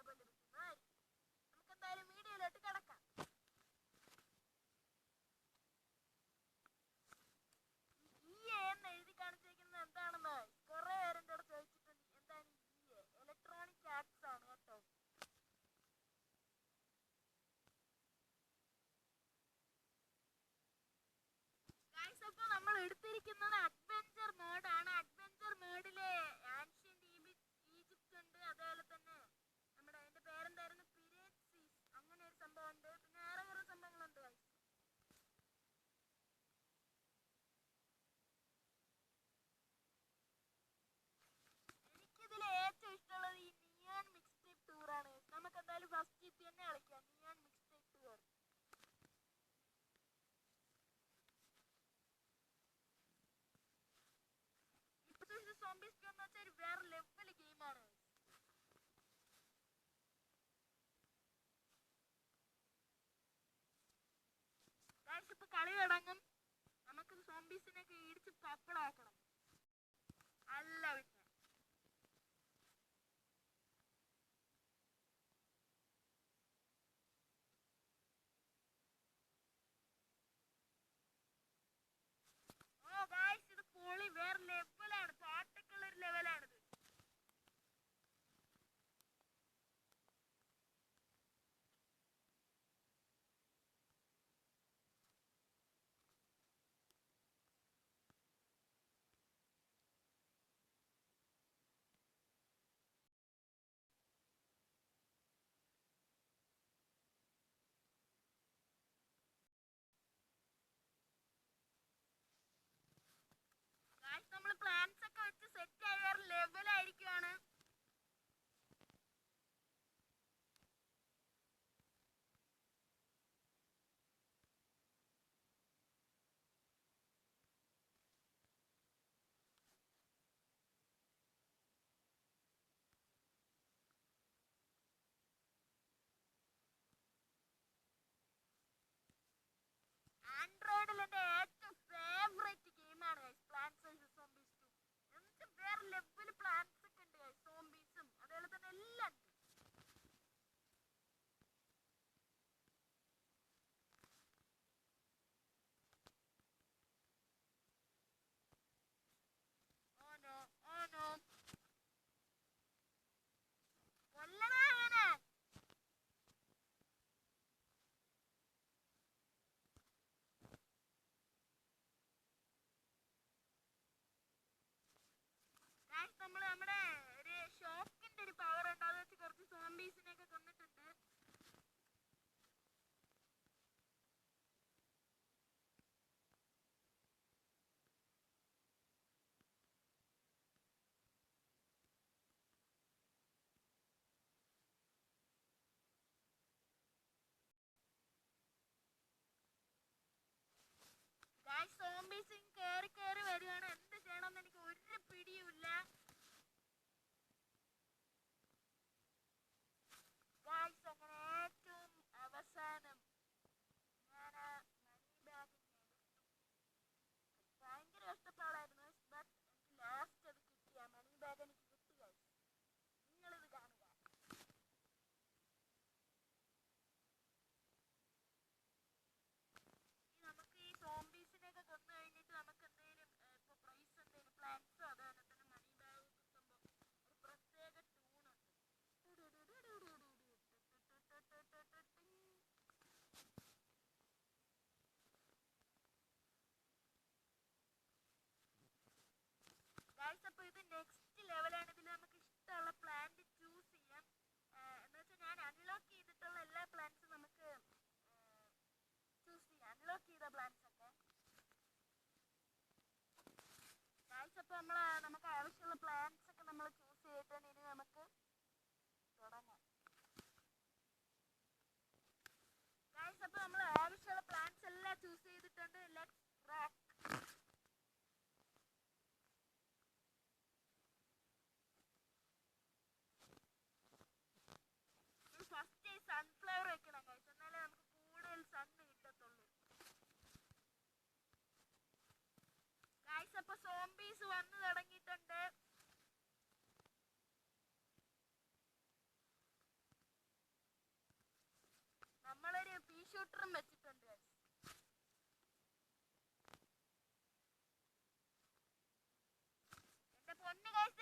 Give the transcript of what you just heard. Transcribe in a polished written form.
കണ്ടപ്പോൾ ലഭിക്കുന്നതായിരിക്കും. നമുക്ക് എന്തായാലും വീഡിയോയിലോട്ട് കിടക്കാം. എന്ന് എഴുതി കാണിച്ചിരിക്കുന്നത് എന്താണെന്ന് കുറെ പേരെൻ്റെ അടുത്ത് ചോദിച്ചിട്ടുണ്ട്. എന്താണ് ഇലക്ട്രോണിക് ആക്ട്സ് ആണ് കേട്ടോ. അപ്പൊ നമ്മൾ എടുത്തിരിക്കുന്നത് അഡ്വഞ്ചർ മോഡാണ്. അഡ്വഞ്ചർ മോഡിലെ ആൻഷ്യന്റ് ഈജിപ്റ്റ് ഉണ്ട്, അതേപോലെ തന്നെ നമ്മുടെ അതിന്റെ പേരെന്തായിരുന്നു, പിരേറ്റ്സീസ്, അങ്ങനെ ഒരു സംഭവം ഉണ്ട്. പിന്നെ വേറെ കുറെ സംഭവങ്ങളുണ്ട്. എനിക്കിതിൽ ഏറ്റവും ഇഷ്ടമുള്ളത് ഈ നിയോൺ മിക്സ്റ്റേപ്പ് ടൂർ ആണ്. നമുക്ക് എന്തായാലും ഫസ്റ്റ് ഇത് തന്നെ കളിക്കാം, നിയോൺ മിക്സ്റ്റേപ്പ് ടൂർ. സോംബീസ് ഗെയിം എന്ന് വെച്ചാൽ വേറെ ലെവൽ ഗെയിമാണ്. ഇപ്പൊ കളി തുടങ്ങും. നമുക്ക് സോംബീസിനൊക്കെ ഇടിച്ച് പപ്പടാക്കണം. അല്ല പിന്നെ ഇത് പൊളി, വേറെ ലെവലാണ്. പാട്ടൊക്കെയുള്ള ഒരു ലെവലാണിത്. നമ്മൾ പ്ലാൻസ് ഒക്കെ വെച്ച് സെറ്റ് ആയ വേറെ ലെവലായിരിക്കുവാണ്. ആൻഡ്രോയിഡിൽ എന്റെ ഏറ്റവും ഫേവറേറ്റ് ഗെയിമാണ് പ്ലാന്റ്സ് വേഴ്സസ് സോംബീസ് 2. എന്നിട്ട് വേറെ ലെവൽ പ്ലാന്റ്സ് ഒക്കെ ഉണ്ട്, സോംബീസും അതേപോലെ തന്നെ എല്ലാം ഉണ്ട്. ഓനോ ഓനോ കൊല്ലണ അങ്ങനെ. നമ്മള് നമ്മുടെ ഒരു ഷോക്കിന്റെ ഒരു പവർ ഉണ്ട്, അത് വെച്ച് കുറച്ച് സോംബീസിനെയൊക്കെ കൊന്നിട്ടുണ്ട്. സോംബീസ് കേറി കേറി വരികയാണ്. എന്ത് ചെയ്യണമെന്ന് എനിക്ക് ഒരു പിടിയുമില്ല. അങ്ങനെ ഏറ്റവും അവസാനം ഞാൻ മണി ബാഗ് ഭയങ്കര കഷ്ടപ്പാടായിരുന്നു. ബട്ട് എനിക്ക് ലാസ്റ്റ് അത് കിട്ടിയ മണി ബാഗ് എനിക്ക് കിട്ടി. നിങ്ങളിത് കാണുക. നമുക്ക് ഈ സോംബീസിനെയൊക്കെ കൊന്നു കഴിഞ്ഞിട്ട് നമുക്ക് എന്തെങ്കിലും ഇപ്പൊ പ്രൈസ് എന്തെങ്കിലും പ്ലാൻസോ അതേപോലെ തന്നെ മണി ബാഗ് കിട്ടുമ്പോൾ ഒരു പ്രത്യേക ട്യൂണുണ്ട്. അപ്പൊ ഇത് നെക്സ്റ്റ് ലെവലാണ്. ഇതിൽ നമുക്ക് ഇഷ്ടമുള്ള പ്ലാന്റ് ചൂസ് ചെയ്യാം. എന്ന് വെച്ചാൽ ഞാൻ അൺലോക്ക് ചെയ്തിട്ടുള്ള എല്ലാ പ്ലാന്റ്സും നമുക്ക് ചൂസ് ചെയ്യാം. അൺലോക്ക് ചെയ്ത പ്ലാന്റ്സ് ഒക്കെ അപ്പൊ നമുക്ക് ആവശ്യമുള്ള പ്ലാന്റ്സ് ഒക്കെ നമ്മൾ ചൂസ് ചെയ്തിട്ടുണ്ട്. ഇനി നമുക്ക് തുടങ്ങാം. അപ്പൊ നമ്മൾ ആവശ്യമുള്ള പ്ലാന്റ്സ് എല്ലാം ചൂസ് ചെയ്തിട്ടുണ്ട്. Let's rock. ഫസ്റ്റ് സൺഫ്ലവർ വെക്കണം ഗൈസ്, എന്നാലേ നമുക്ക് കൂടുതൽ സണ്ണ് കിട്ടത്തുള്ളൂ. ഗൈസ് അപ്പൊ സോംബീസ് വന്നു തുടങ്ങിയിട്ടുണ്ട്. ഷൂട്ടറും വെച്ചിട്ടുണ്ട് guys. എന്റെ പൊന്നു guys,